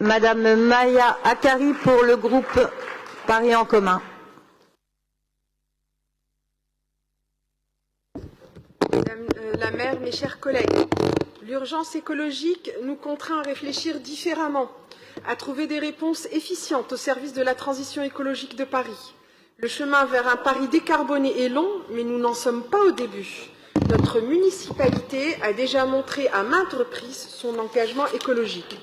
Madame Maya Akari pour le groupe Paris en commun. Madame la maire, mes chers collègues, l'urgence écologique nous contraint à réfléchir différemment, à trouver des réponses efficientes au service de la transition écologique de Paris. Le chemin vers un Paris décarboné est long, mais nous n'en sommes pas au début. Notre municipalité a déjà montré à maintes reprises son engagement écologique.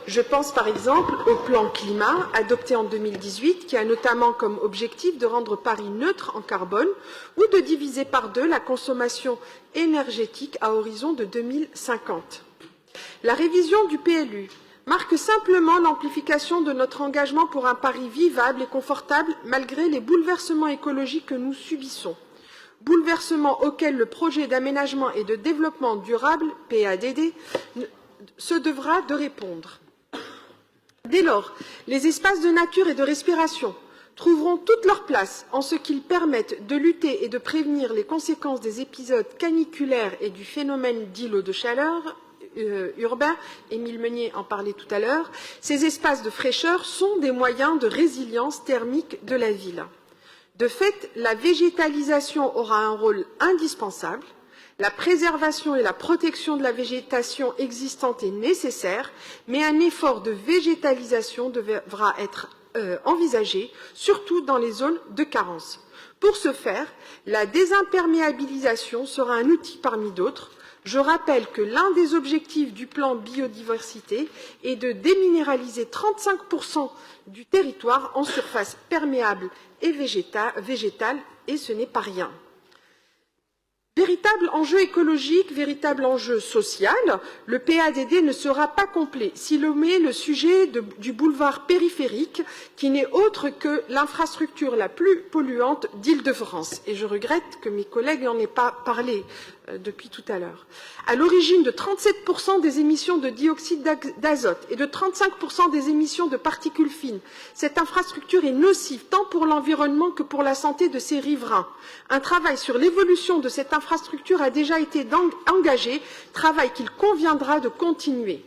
Je pense par exemple au plan climat adopté en 2018 qui a notamment comme objectif de rendre Paris neutre en carbone ou de diviser par 2 la consommation énergétique à horizon de 2050. La révision du PLU marque simplement l'amplification de notre engagement pour un Paris vivable et confortable malgré les bouleversements écologiques que nous subissons. Bouleversements auxquels le projet d'aménagement et de développement durable, PADD, se devra de répondre. Dès lors, les espaces de nature et de respiration trouveront toute leur place en ce qu'ils permettent de lutter et de prévenir les conséquences des épisodes caniculaires et du phénomène d'îlots de chaleur urbain. Émile Meunier en parlait tout à l'heure. Ces espaces de fraîcheur sont des moyens de résilience thermique de la ville. De fait, la végétalisation aura un rôle indispensable. La préservation et la protection de la végétation existante est nécessaire, mais un effort de végétalisation devra être envisagé, surtout dans les zones de carence. Pour ce faire, la désimperméabilisation sera un outil parmi d'autres. Je rappelle que l'un des objectifs du plan biodiversité est de déminéraliser 35% du territoire en surface perméable et végétale, et ce n'est pas rien. Véritable enjeu écologique, véritable enjeu social, le PADD ne sera pas complet s'il omet le sujet du boulevard périphérique qui n'est autre que l'infrastructure la plus polluante d'Île-de-France. Et je regrette que mes collègues n'en aient pas parlé depuis tout à l'heure. À l'origine de 37% des émissions de dioxyde d'azote et de 35% des émissions de particules fines, cette infrastructure est nocive tant pour l'environnement que pour la santé de ses riverains. Un travail sur l'évolution de cette infrastructure a déjà été engagé, travail qu'il conviendra de continuer.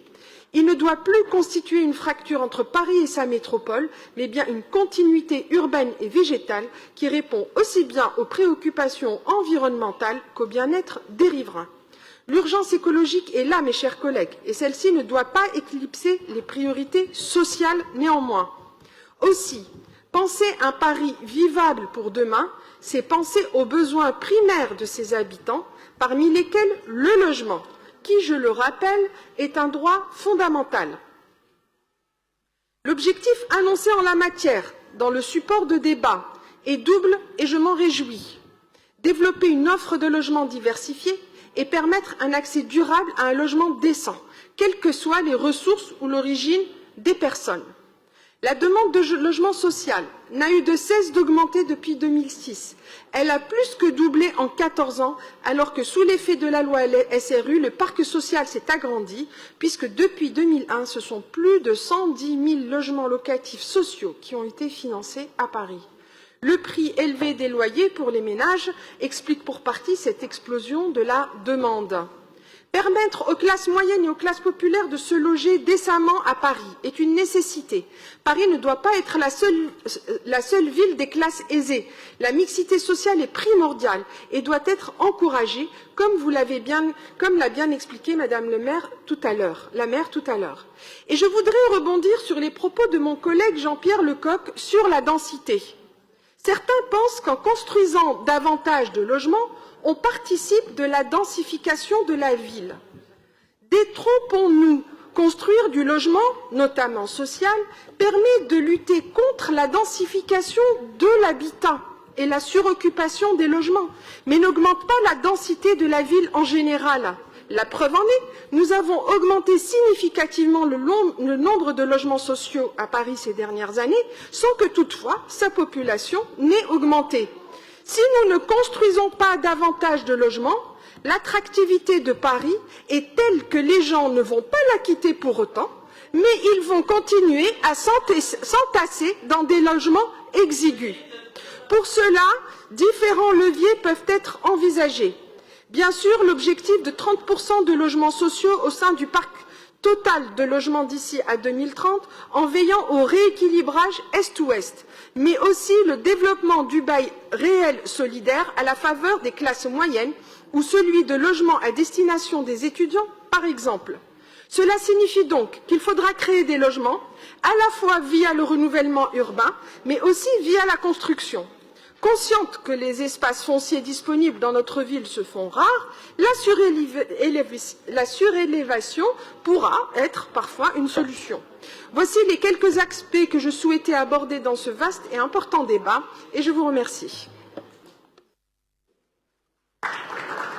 Il ne doit plus constituer une fracture entre Paris et sa métropole, mais bien une continuité urbaine et végétale qui répond aussi bien aux préoccupations environnementales qu'au bien-être des riverains. L'urgence écologique est là, mes chers collègues, et celle-ci ne doit pas éclipser les priorités sociales néanmoins. Aussi, penser un Paris vivable pour demain, c'est penser aux besoins primaires de ses habitants, parmi lesquels le logement, qui, je le rappelle, est un droit fondamental. L'objectif annoncé en la matière, dans le support de débat, est double et je m'en réjouis. Développer une offre de logement diversifiée et permettre un accès durable à un logement décent, quelles que soient les ressources ou l'origine des personnes. La demande de logement social n'a eu de cesse d'augmenter depuis 2006. Elle a plus que doublé en 14 ans, alors que sous l'effet de la loi SRU, le parc social s'est agrandi, puisque depuis 2001, ce sont plus de 110 000 logements locatifs sociaux qui ont été financés à Paris. Le prix élevé des loyers pour les ménages explique pour partie cette explosion de la demande. Permettre aux classes moyennes et aux classes populaires de se loger décemment à Paris est une nécessité. Paris ne doit pas être la seule ville des classes aisées. La mixité sociale est primordiale et doit être encouragée, comme l'a bien expliqué Madame la maire tout à l'heure. Et je voudrais rebondir sur les propos de mon collègue Jean-Pierre Lecoq sur la densité. Certains pensent qu'en construisant davantage de logements, on participe de la densification de la ville. Détrompons-nous, construire du logement, notamment social, permet de lutter contre la densification de l'habitat et la suroccupation des logements, mais n'augmente pas la densité de la ville en général. La preuve en est, nous avons augmenté significativement le nombre de logements sociaux à Paris ces dernières années, sans que toutefois sa population n'ait augmenté. Si nous ne construisons pas davantage de logements, l'attractivité de Paris est telle que les gens ne vont pas la quitter pour autant, mais ils vont continuer à s'entasser dans des logements exigus. Pour cela, différents leviers peuvent être envisagés. Bien sûr, l'objectif de 30% de logements sociaux au sein du parc totale de logements d'ici à 2030 en veillant au rééquilibrage Est-Ouest, mais aussi le développement du bail réel solidaire à la faveur des classes moyennes ou celui de logements à destination des étudiants, par exemple. Cela signifie donc qu'il faudra créer des logements à la fois via le renouvellement urbain, mais aussi via la construction. Consciente que les espaces fonciers disponibles dans notre ville se font rares, la surélévation pourra être parfois une solution. Voici les quelques aspects que je souhaitais aborder dans ce vaste et important débat, et je vous remercie.